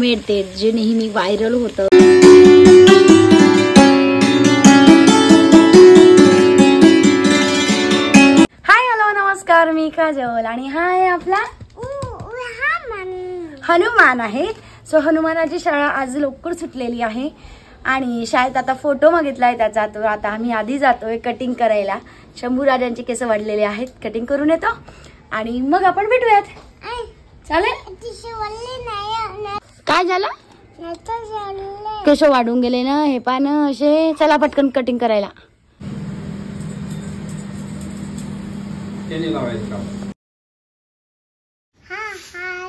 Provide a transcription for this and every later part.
Homemade तेल जे नेहमी व्हायरल होतं. हाय हॅलो नमस्कार, मी काजल आणि हा आहे आपला हनुमान आहे. सो हनुमानाची शाळा आज लवकर सुटलेली आहे आणि शाळेत आता फोटो मागितलाय त्याचा. तो आता आम्ही आधी जातोय कटिंग करायला. शंभू राजांचे केस वाढलेले आहेत, कटिंग करून येतो आणि मग आपण भेटूयात. चालेल. काय झालं? केस वाढून गेले ना हे पान असे. चला पटकन कटिंग करायला.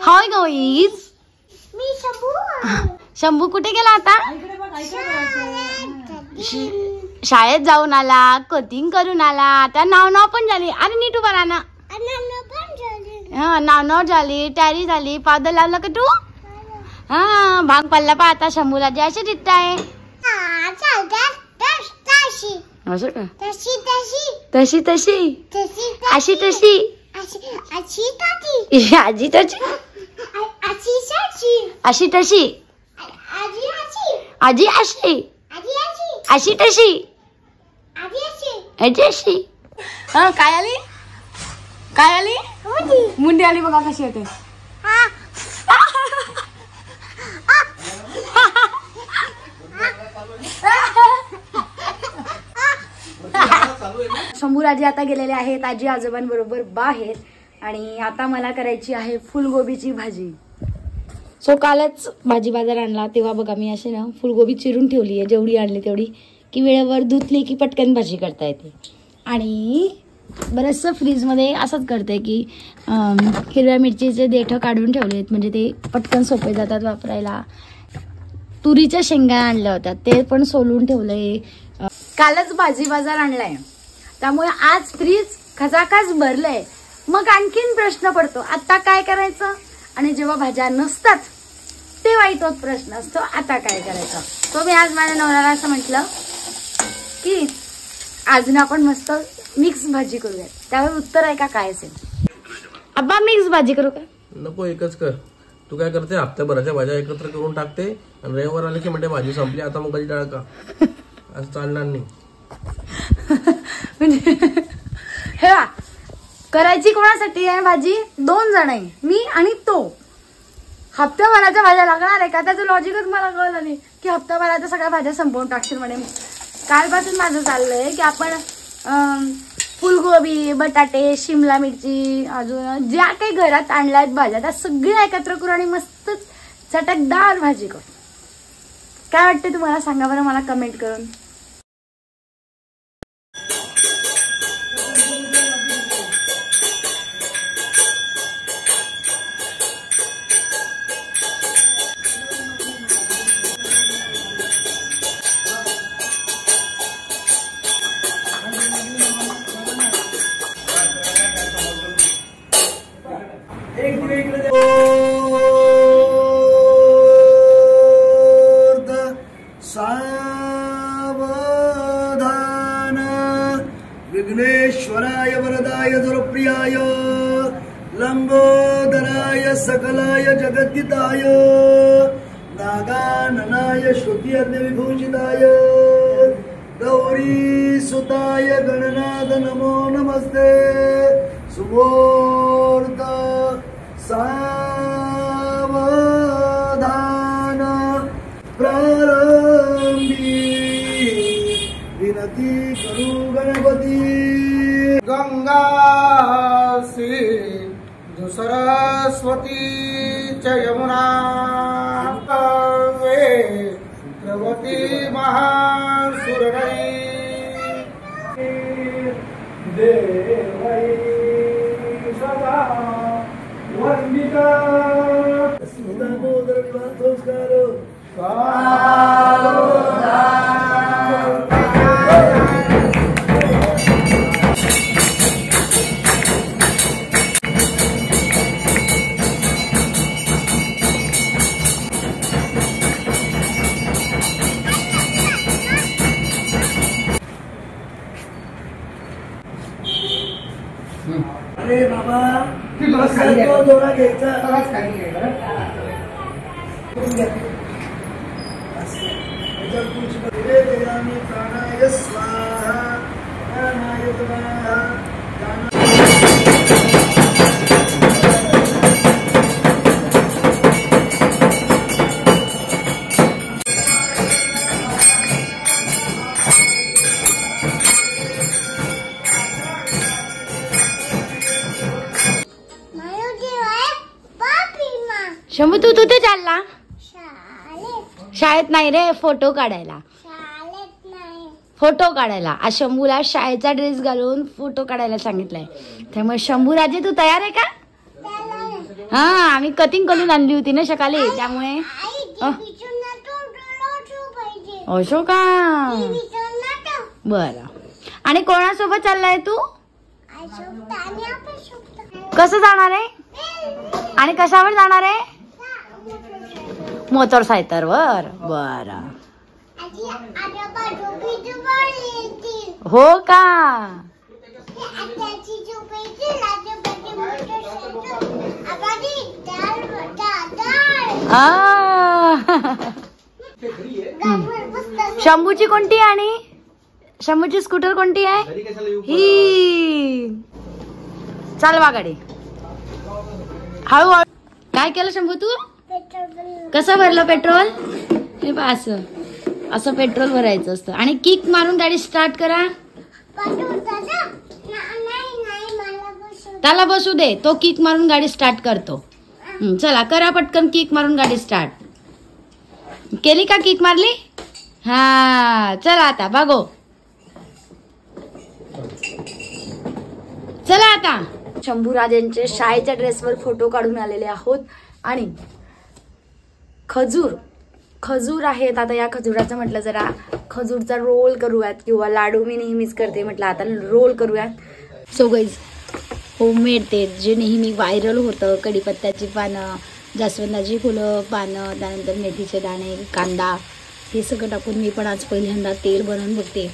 हाय गाईज, मी शंभू कुठे गेला आता? शाळेत जाऊन आला, कटिंग करून आला. आता नाव पण झाली. अरे नीट उभा राहा ना. हा नाव झाली, तयारी झाली. पावडर लावला का तू? हा भाग पडला पा आता शंभूला जे असे दिसत आहे. असं का? तशी तशी अशी तशी आजी तशी अशी तशी आजी अशी अशी तशी आजी अशी. हा काय आली? काय आली? मुंडी आली बघा कशी येते. शंभूराजी आता गेलेले आहेत आजी आजोबांबरोबर बाहेर आणि आता मला करायची आहे फुलगोबीची भाजी. सो कालच भाजी बाजार आणला तेव्हा बघा मी असे ना फुलगोबी चिरून ठेवली आहे. जेवढी आणली तेवढी की वेळेवर धुतली की पटकन भाजी करता येते. आणि बरंचसं फ्रीजमध्ये असंच करते की हिरव्या मिरचीचे देठं काढून ठेवलेत म्हणजे ते पटकन सोपे जातात वापरायला. तुरीच्या शेंगा आणल्या होत्या ते पण सोलून ठेवलंय. कालच भाजी बाजार आणलाय त्यामुळे आज फ्रीज खचाखच भरलंय. मग आणखीन प्रश्न पडतो आता काय करायचं. आणि जेव्हा भाज्या नसतात तेव्हाही तोच प्रश्न असतो आता काय करायचं. तो मी आज माझ्या नवऱ्याला असं म्हटलं की आज ना आपण मस्त मिक्स भाजी करूया. त्यावर उत्तर आहे का काय असेल? अब्बा मिक्स भाजी करू का? नको एकच कर. तू काय करते हप्त्याभराच्या भाज्या एकत्र करून टाकते आणि रविवार आले की म्हणते भाजी संपली आता मग कधी टाळ का? असं चालणार नाही. हे करायची कोणासाठी आहे भाजी? 2 जण आहे, मी आणि तो. हप्त्याभराच्या भाज्या लागणार आहे का? त्याचं लॉजिकच मला कळलं नाही की हप्त्याभराच्या सगळ्या भाज्या संपवून टाकशील म्हणे. कालपासून माझं चाललंय की आपण फुलगोबी, बटाटे, शिमला मिरची, अजून ज्या काही घरात आणल्यात भाज्या त्या सगळ्या एकत्र करू आणि मस्त चटकदार भाजी करू. काय वाटते तुम्हाला सांगा बरं मला कमेंट करून. सावधान विघ्नेश्वराय वरदाय दुर्प्रियाय लंबोदराय सकलाय जगद्दिताय नागाननाय श्रुतियज्ञ विभूषिताय गौरी सुताय गणनाथ नमो नमस्ते. सुबोध सावधान प्रारंभी विनती करू गणपती. गंगा सिंधु सरस्वती च यमुना द्रवती महासुरनयी देवै सदा वंदिता. दामोदर विवाह संस्कार अरे बाबा दोरा घ्यायचा. झोपून घ्या. याच्यात तुळशी वेदयामी प्राणाय स्वाहा प्राणाय स्वाहा. शंभू तू कुठे चालला? शाळेत नाही रे, फोटो काढायला. फोटो काढायला आज शंभूला शाळेचा ड्रेस घालून फोटो काढायला सांगितलंय. त्यामुळे शंभू राजे तू तयार आहे का? हा, आम्ही कटिंग करून आणली होती ना सकाळी, त्यामुळे असो का? बर. आणि कोणासोबत चाललाय तू? कसं जाणार आहे आणि कशावर जाणार आहे? मोटरसायकलवर. बर. हो का? शंभूची कोणती आणि शंभूची स्कूटर कोणती आहे? ही. चालवा गाडी हळूहळू. काय केलं शंभू तू? कसं भरलं पेट्रोल? हे पहा, असं असं पेट्रोल भरायचं असतं. आणि किक मारून गाडी स्टार्ट करा. त्याला बसू दे, तो किक मारून गाडी स्टार्ट करतो. चला करा पटकन किक मारून गाडी स्टार्ट. केली का? किक मारली? हा, चला आता बघो. चला आता शंभूराजेंचे शाळेच्या ड्रेसवर फोटो काढून आलेले आहोत. आणि खजूर आहेत. आता या खजुराचं म्हटलं जरा खजूरचा रोल करूयात, किंवा लाडू मी नेहमीच करते, म्हटलं आता रोल करूयात. सो गाईज, होममेड तेल जे नेहमी व्हायरल होतं, कढीपत्त्याची पानं, जास्वंदाची फुलं, पानं, त्यानंतर मेथीचे दाणे, कांदा, हे सगळं टाकून मी पण आज पहिल्यांदा तेल बनवून बघते.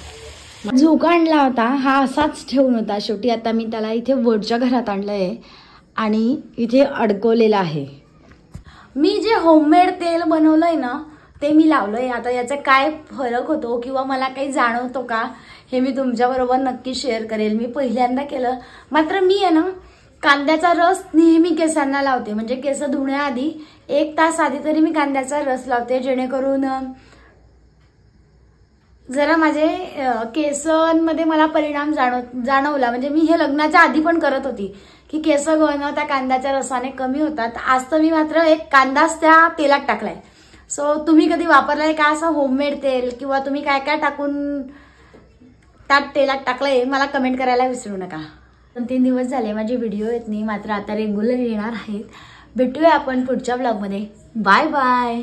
झोका आणला होता, हा असाच ठेवून होता. शेवटी आता मी त्याला इथे वरच्या घरात आणलंय आणि इथे अडकवलेलं आहे. मी जे होममेड तेल बनवलंय ना, ते मी लावलंय. आता याचा काय फरक होतो किंवा मला काही जाणवतो का, हे मी तुमच्याबरोबर नक्की शेअर करेल. मी पहिल्यांदा केलं. मात्र मी आहे ना, कांद्याचा रस नेहमी केसांना लावते. म्हणजे केस धुण्याआधी 1 तास आधी तरी मी कांद्याचा रस लावते, जेणेकरून जरा माझे केसांमध्ये मला परिणाम जाणवला. म्हणजे मी हे लग्नाच्या आधी पण करत होती की केस गळणं त्या कांद्याच्या रसाने कमी होतात. आज तर मी मात्र 1 कांदाच त्या तेलात टाकलाय. सो तुम्ही कधी वापरलाय का असं होममेड तेल, किंवा तुम्ही काय काय टाकून त्यात तेलात टाकलंय, मला कमेंट करायला विसरू नका. 2-3 दिवस झाले माझे व्हिडिओ येत नाही, मात्र आता रेग्युलर येणार आहेत. भेटूया आपण पुढच्या ब्लॉगमध्ये. Bye bye.